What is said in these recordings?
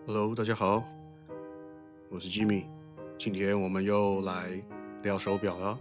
Hello，大家好，我是 Jimmy，今天我们又来聊手表了。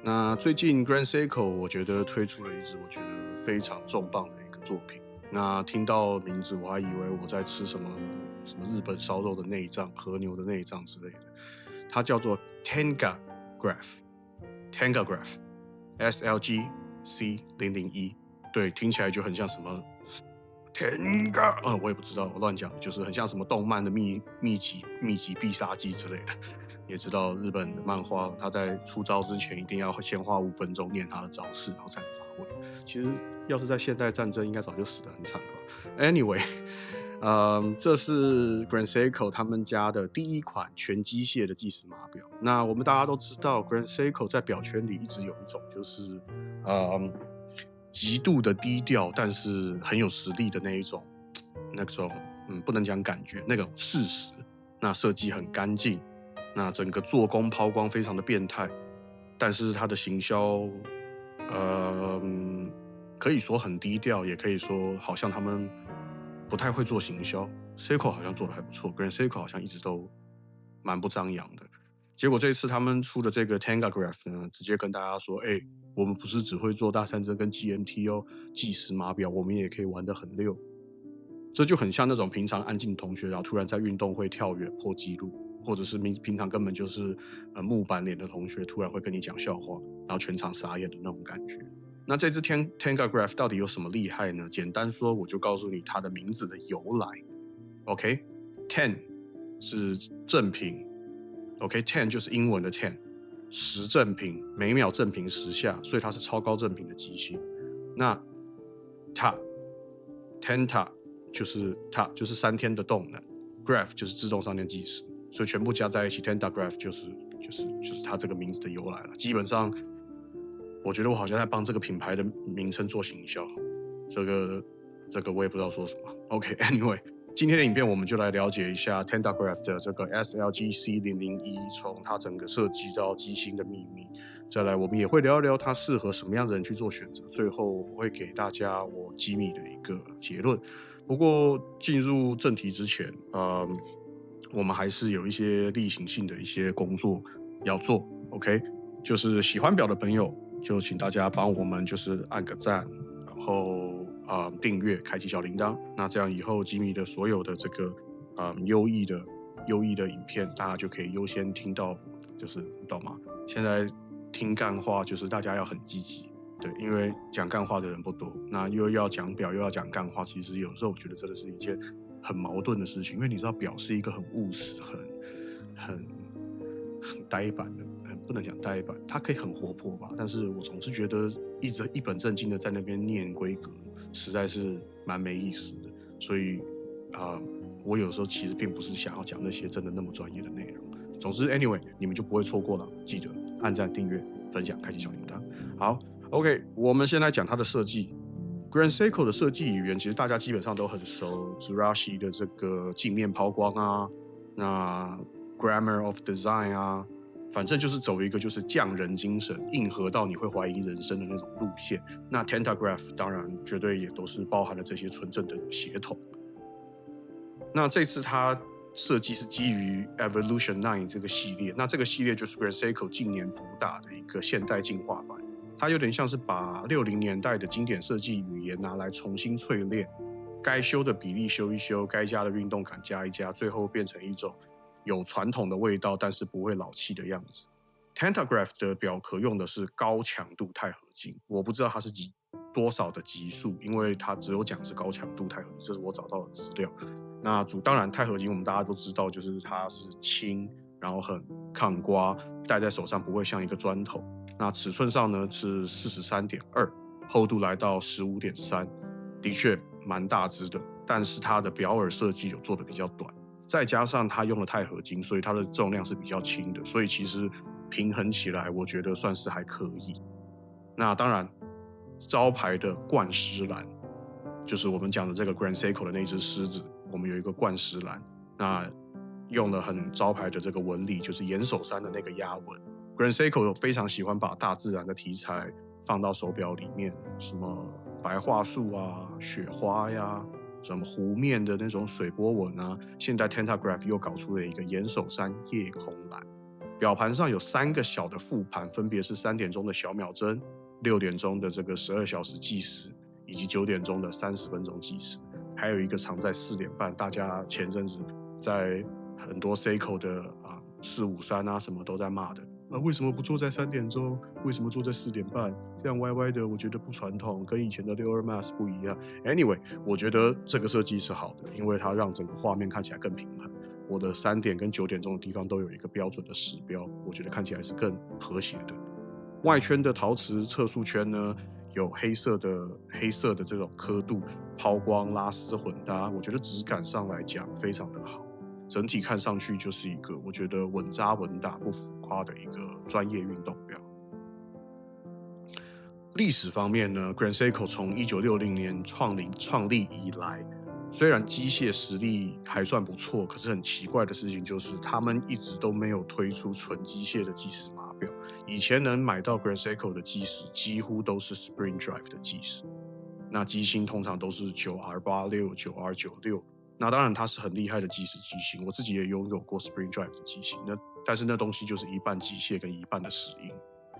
那最近 Grand Seiko 我觉得推出了一支我觉得非常重磅的一个作品。那听到名字我还以为我在吃什么日本烧肉的内脏、和牛的内脏之类的。它叫做 Tenga Graph，SLGC 001，对，听起来就很像什么Tenga，我也不知道，我乱讲，就是很像什么动漫的秘籍必杀技之类的。也知道日本的漫画，他在出招之前一定要先花5分钟念他的招式，然后才能发挥。其实要是在现代战争，应该早就死得很惨了吧。Anyway，这是 Grand Seiko 他们家的第一款全机械的计时码表。那我们大家都知道，Grand Seiko 在表圈里一直有一种就是极度的低调，但是很有实力的那种不能讲感觉，那种事实。那设计很干净，那整个做工抛光非常的变态，但是它的行销，可以说很低调，也可以说好像他们不太会做行销。Seiko 好像做的还不错，Grand Seiko 好像一直都蛮不张扬的。结果这一次他们出的这个 Tengagraph 呢，直接跟大家说，我们不是只会做大三针跟 GMT 哦，计时码表我们也可以玩得很溜。这就很像那种平常安静同学，然后突然在运动会跳远破纪录，或者是平常根本就是木板脸的同学，突然会跟你讲笑话，然后全场傻眼的那种感觉。那这支 Tengagraph 到底有什么厉害呢？简单说，我就告诉你它的名字的由来。OK，10 是正品，OK，10 就是英文的 ten，十正品，每秒正品10下，所以它是超高正品的机器。那 Tenta 就是3天的动能 ，Graph 就是自动上电计时，所以全部加在一起 ，Tentagraph 就是它这个名字的由来了。基本上，我觉得我好像在帮这个品牌的名称做行销，这个我也不知道说什么。OK，Anyway，今天的影片我们就来了解一下 Tentagraph 的这个 SLGC 001，从它整个设计到机芯的秘密。再来，我们也会聊一聊它适合什么样的人去做选择。最后，我会给大家我机密的一个结论。不过，进入正题之前，我们还是有一些例行性的一些工作要做。OK，就是喜欢表的朋友，就请大家帮我们就是按个赞，然后订阅，开启小铃铛。那这样以后吉米的所有的这个优异的影片，大家就可以优先听到，就是你懂吗？现在听干话就是大家要很积极，对，因为讲干话的人不多，那又要讲表又要讲干话，其实有时候我觉得真的是一件很矛盾的事情，因为你知道表是一个很务实、很呆板的，不能讲呆板，它可以很活泼吧，但是我总是觉得一直一本正经的在那边念规格，实在是蛮没意思的。所以我有时候其实并不是想要讲那些真的那么专业的内容。总之，anyway，你们就不会错过了。记得按赞、订阅、分享、开启小铃铛。好，OK，我们先来讲它的设计。Grand Seiko 的设计语言其实大家基本上都很熟 ，Zurashi 的这个镜面抛光啊，那 Grammar of Design 啊，反正就是走一个就是匠人精神，硬核到你会怀疑人生的那种路线。那 Tentagraph 当然绝对也都是包含了这些纯正的血统。那这次它设计是基于 Evolution 9这个系列，那这个系列就是 Grand Seiko 近年主打的一个现代进化版。它有点像是把60年代的经典设计语言拿来重新淬炼，该修的比例修一修，该加的运动感加一加，最后变成一种有传统的味道，但是不会老气的样子。Tentagraph 的表壳用的是高强度钛合金，我不知道它是多少的级数，因为它只有讲是高强度钛合金，这是我找到的资料。那当然钛合金我们大家都知道，就是它是轻，然后很抗刮，戴在手上不会像一个砖头。那尺寸上呢是43.2，厚度来到15.3，的确蛮大只的，但是它的表耳设计有做的比较短，再加上它用了钛合金，所以它的重量是比较轻的，所以其实平衡起来我觉得算是还可以。那当然招牌的冠狮蓝，就是我们讲的这个 Grand Seiko 的那只狮子，我们有一个冠狮蓝，那用了很招牌的这个纹理，就是岩手山的那个压纹。Grand Seiko 非常喜欢把大自然的题材放到手表里面，什么白桦树啊、雪花呀，什么湖面的那种水波纹啊。现在 Tentagraph 又搞出了一个岩手山夜空蓝，表盘上有3个小的副盘，分别是3点钟的小秒针、6点钟的这个12小时计时，以及9点钟的30分钟计时，还有一个藏在4点半。大家前阵子在很多 Seiko 的453啊什么都在骂的。为什么不做在3点钟？为什么做在4点半？这样歪歪的，我觉得不传统，跟以前的62 Max 不一样。Anyway， 我觉得这个设计是好的，因为它让整个画面看起来更平衡。我的3点跟9点钟的地方都有一个标准的时标，我觉得看起来是更和谐的。外圈的陶瓷测速圈呢，有黑色的这种刻度，抛光、拉丝混搭，我觉得质感上来讲非常的好。整体看上去就是一个我觉得稳扎稳打不浮夸的一个专业运动表。历史方面呢 Grand Seiko 从1960年创立以来，虽然机械实力还算不错，可是很奇怪的事情就是他们一直都没有推出纯机械的计时码表。以前能买到 Grand Seiko 的计时几乎都是 Spring Drive 的计时，那机芯通常都是 9R86、9R96，那当然它是很厉害的计时机芯，我自己也拥有过 Spring Drive 的机芯，但是那东西就是一半机械跟一半的石英，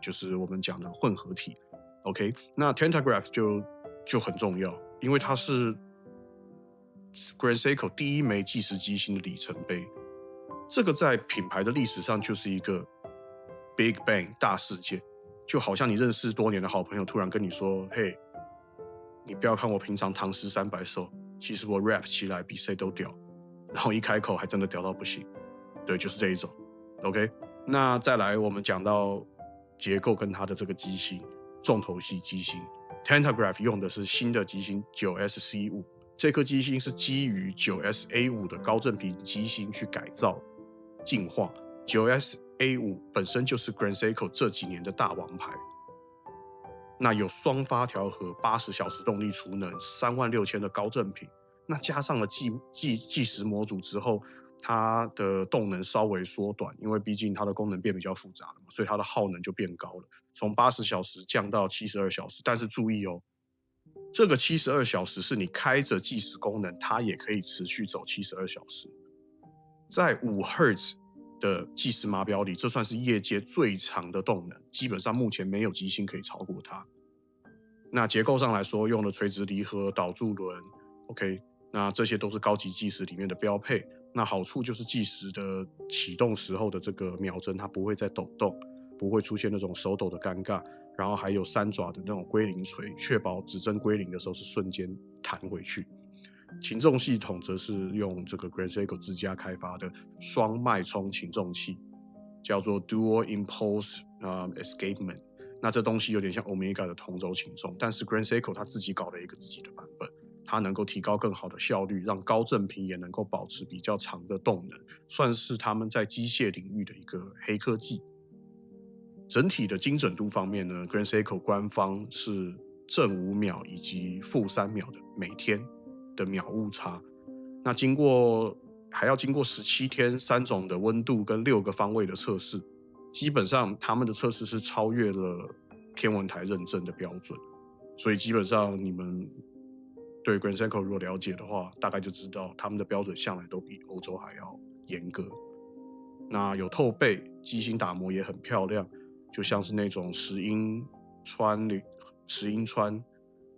就是我们讲的混合体。OK， 那 Tentagraph 就很重要，因为它是 Grand Seiko 第一枚计时机芯的里程碑。这个在品牌的历史上就是一个 Big Bang 大事件，就好像你认识多年的好朋友突然跟你说：“嘿，你不要看我平常唐诗300首，其实我 rap 起来比谁都屌。”然后一开口还真的屌到不行。对，就是这一种。OK， 那再来我们讲到结构跟它的这个机芯，重头戏机芯 Tentagraph 用的是新的机芯 9SC5， 这颗机芯是基于 9SA5 的高振频机芯去改造进化。 9SA5 本身就是 Grand Seiko 这几年的大王牌，那有双发条盒、80小时动力储能、36000的高振频，那加上了计时模组之后，它的动能稍微缩短，因为毕竟它的功能变比较复杂了嘛，所以它的耗能就变高了，从80小时降到72小时。但是注意哦，这个72小时是你开着计时功能，它也可以持续走72小时。在5 Hz 的计时码表里，这算是业界最长的动能，基本上目前没有机芯可以超过它。那结构上来说，用了垂直离合、导柱轮 ，OK， 那这些都是高级计时里面的标配。那好处就是计时的启动时候的这个秒针它不会再抖动，不会出现那种手抖的尴尬，然后还有3爪的那种归零锤，确保指针归零的时候是瞬间弹回去。擒纵系统则是用这个 Grand Seiko 自家开发的双脉冲擒纵器，叫做 Dual Impulse Escapement。那这东西有点像 Omega 的同轴擒纵，但是 Grand Seiko 它自己搞了一个自己的版本，它能够提高更好的效率，让高振频也能够保持比较长的动能，算是他们在机械领域的一个黑科技。整体的精准度方面呢 ，Grand Seiko 官方是正5秒以及负3秒的每天的秒误差，那还要经过17天3种的温度跟6个方位的测试，基本上他们的测试是超越了天文台认证的标准，所以基本上你们对 Grand Seiko 如果了解的话，大概就知道他们的标准向来都比欧洲还要严格。那有透背，机芯打磨也很漂亮，就像是那种石英穿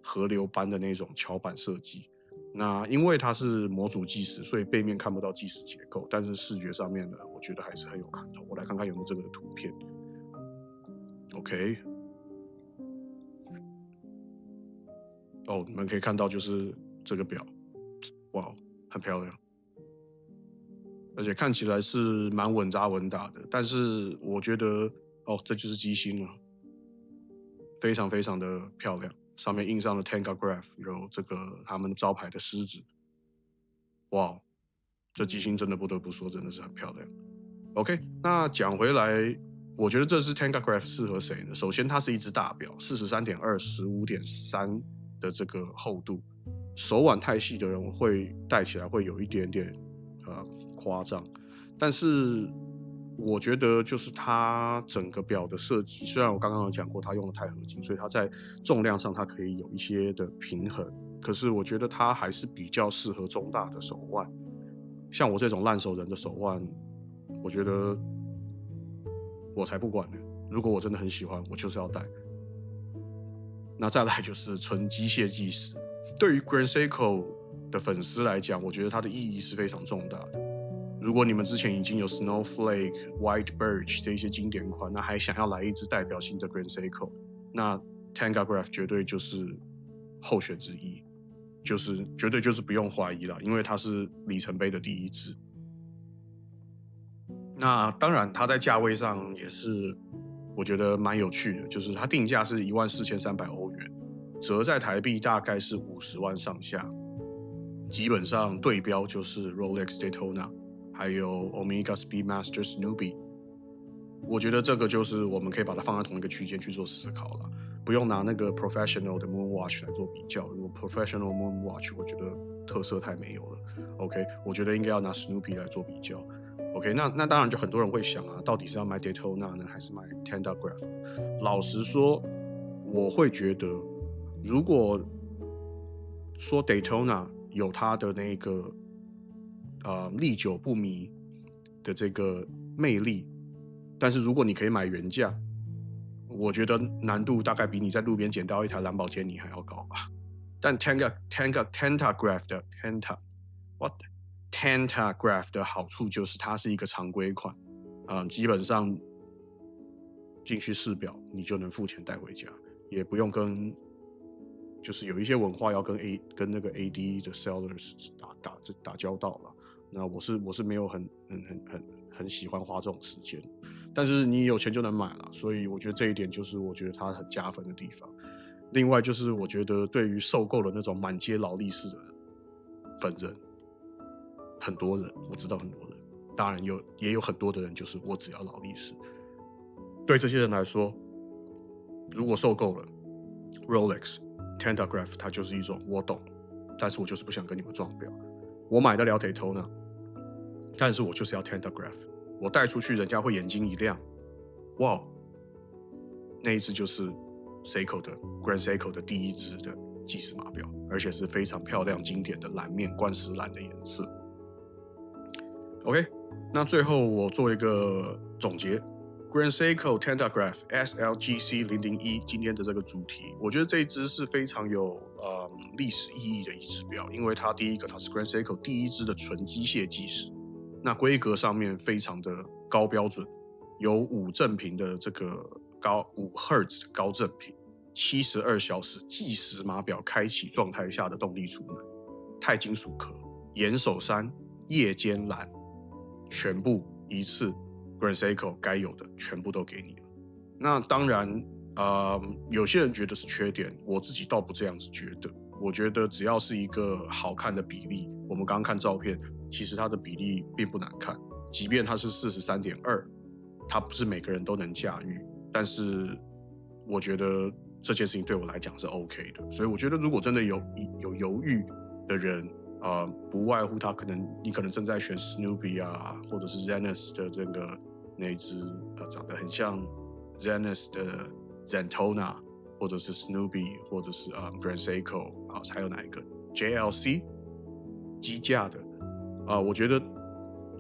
河流般的那种桥板设计。那因为它是模组计时，所以背面看不到计时结构，但是视觉上面呢，我觉得还是很有看头。我来看看有没有这个图片。OK， 你们可以看到就是这个表，哇，很漂亮，而且看起来是蛮稳扎稳打的。但是我觉得，这就是机芯了，非常非常的漂亮。上面印上了 Tentagraph， 有这个他们招牌的狮子，哇，这机芯真的不得不说，真的是很漂亮。OK， 那讲回来，我觉得这支 Tentagraph 适合谁呢？首先，它是一只大表，43.2、15.3的这个厚度，手腕太细的人会戴起来会有一点点夸张，但是我觉得就是它整个表的设计，虽然我刚刚有讲过它用了钛合金，所以它在重量上它可以有一些的平衡，可是我觉得它还是比较适合中大的手腕。像我这种烂手人的手腕，我觉得我才不管呢。如果我真的很喜欢，我就是要戴。那再来就是纯机械计时，对于 Grand Seiko 的粉丝来讲，我觉得它的意义是非常重大的。如果你们之前已经有 Snowflake、White Birch 这一些经典款，那还想要来一支代表性的 Grand Seiko， 那 Tengagraph 绝对就是候选之一，绝对就是不用怀疑了，因为它是里程碑的第一支。那当然，它在价位上也是我觉得蛮有趣的，就是它定价是14300欧元，折在台币大概是50万上下。基本上对标就是 Rolex Daytona， 还有 Omega Speedmaster Snoopy。我觉得这个就是我们可以把它放在同一个区间去做思考了，不用拿那个 Professional 的 Moonwatch 来做比较，因为 Professional Moonwatch 我觉得特色太没有了。OK， 我觉得应该要拿 Snoopy 来做比较。OK， 那当然就很多人会想啊，到底是要买 Daytona 呢，还是买 Tengagraph？ 老实说，我会觉得，如果说 Daytona 有它的那个历久不靡的这个魅力，但是如果你可以买原价，我觉得难度大概比你在路边捡到一台兰博基尼还要高吧。但 Tengagraph 的 Tengagraph 的好处就是它是一个常规款，基本上进去试表你就能付钱带回家，也不用就是有一些文化要跟那个 AD 的 sellers 打交道了。那我是没有很喜欢花这种时间，但是你有钱就能买了，所以我觉得这一点就是我觉得它很加分的地方。另外就是我觉得对于受够了那种满街劳力士的本人，很多人我知道很多人，当然也有很多的人就是我只要劳力士。对这些人来说，如果受够了 Rolex、Tengagraph， 它就是一种我懂，但是我就是不想跟你们撞表。我买得了 Daytona， 但是我就是要 Tengagraph。我带出去，人家会眼睛一亮，哇，那一只就是 Seiko 的 Grand Seiko 的第一只的计时码表，而且是非常漂亮经典的蓝面冠石蓝的颜色。OK， 那最后我做一个总结。Grand Seiko Tengagraph SLGC 001今天的这个主题，我觉得这一支是非常有历史意义的一支表，因为它第一个它是 Grand Seiko 第一支的纯机械计时，那规格上面非常的高标准，有5振频的这个5 Hz 高振频，72小时计时码表开启状态下的动力储能，钛金属壳，岩手山，夜间蓝，全部一次 Grand Seiko 该有的全部都给你了。那当然，有些人觉得是缺点，我自己倒不这样子觉得。我觉得只要是一个好看的比例，我们刚刚看照片，其实它的比例并不难看。即便它是 43.2， 它不是每个人都能驾驭，但是我觉得这件事情对我来讲是 OK 的。所以我觉得如果真的有犹豫的人，不外乎你可能正在选 Snoopy 啊，或者是 Zenith 的这个那一只长得很像 Zenith 的 Zentona， 或者是 Snoopy， 或者是Grand Seiko， 还有哪一个 JLC 机架的我觉得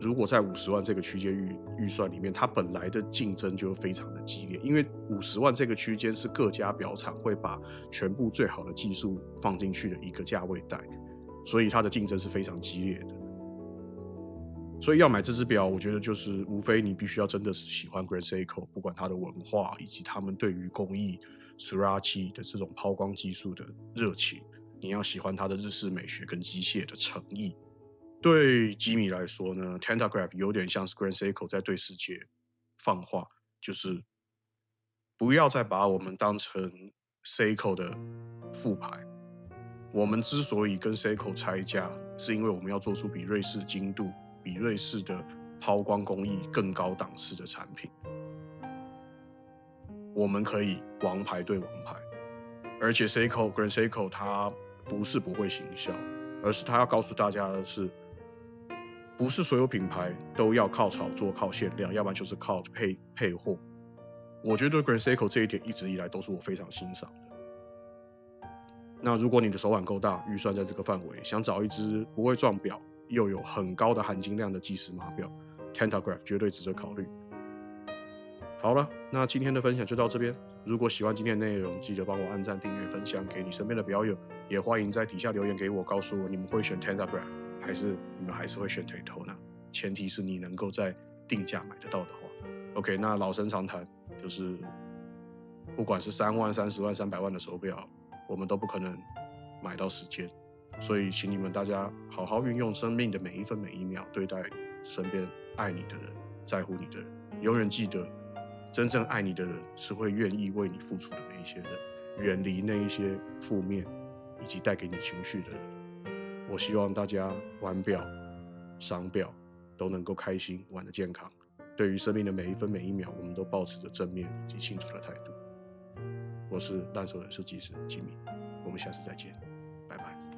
如果在50万这个区间预算里面，它本来的竞争就非常的激烈，因为50万这个区间是各家表厂会把全部最好的技术放进去的一个价位带，所以它的竞争是非常激烈的。所以要买这只表，我觉得就是无非你必须要真的是喜欢 Grand Seiko， 不管它的文化以及他们对于工艺 Surachi 的这种抛光技术的热情，你要喜欢它的日式美学跟机械的诚意。对吉米来说呢 ，Tengagraph 有点像是 Grand Seiko 在对世界放话，就是不要再把我们当成 Seiko 的副牌。我们之所以跟 Seiko 拆价，是因为我们要做出比瑞士精度、比瑞士的抛光工艺更高档次的产品。我们可以王牌对王牌，而且 Grand Seiko 它不是不会行销，而是它要告诉大家的是，不是所有品牌都要靠炒作、靠限量，要不然就是靠配货。我觉得 Grand Seiko 这一点一直以来都是我非常欣赏的。那如果你的手腕够大，预算在这个范围，想找一只不会撞表又有很高的含金量的计时码表 ，Tentagraph 绝对值得考虑。好了，那今天的分享就到这边。如果喜欢今天的内容，记得帮我按赞、订阅、分享给你身边的表友，也欢迎在底下留言给我，告诉我你们会选 Tentagraph 还是你们还是会选 Daytona，前提是你能够在定价买得到的话。OK， 那老生常谈，就是不管是3万、30万、300万的手表，我们都不可能买到时间，所以请你们大家好好运用生命的每一分每一秒，对待身边爱你的人、在乎你的人，永远记得。真正爱你的人是会愿意为你付出的那一些人，远离那一些负面以及带给你情绪的人。我希望大家玩表、赏表都能够开心，玩得健康。对于生命的每一分每一秒，我们都保持着正面以及清楚的态度。我是烂手人设计师吉米，我们下次再见，拜拜。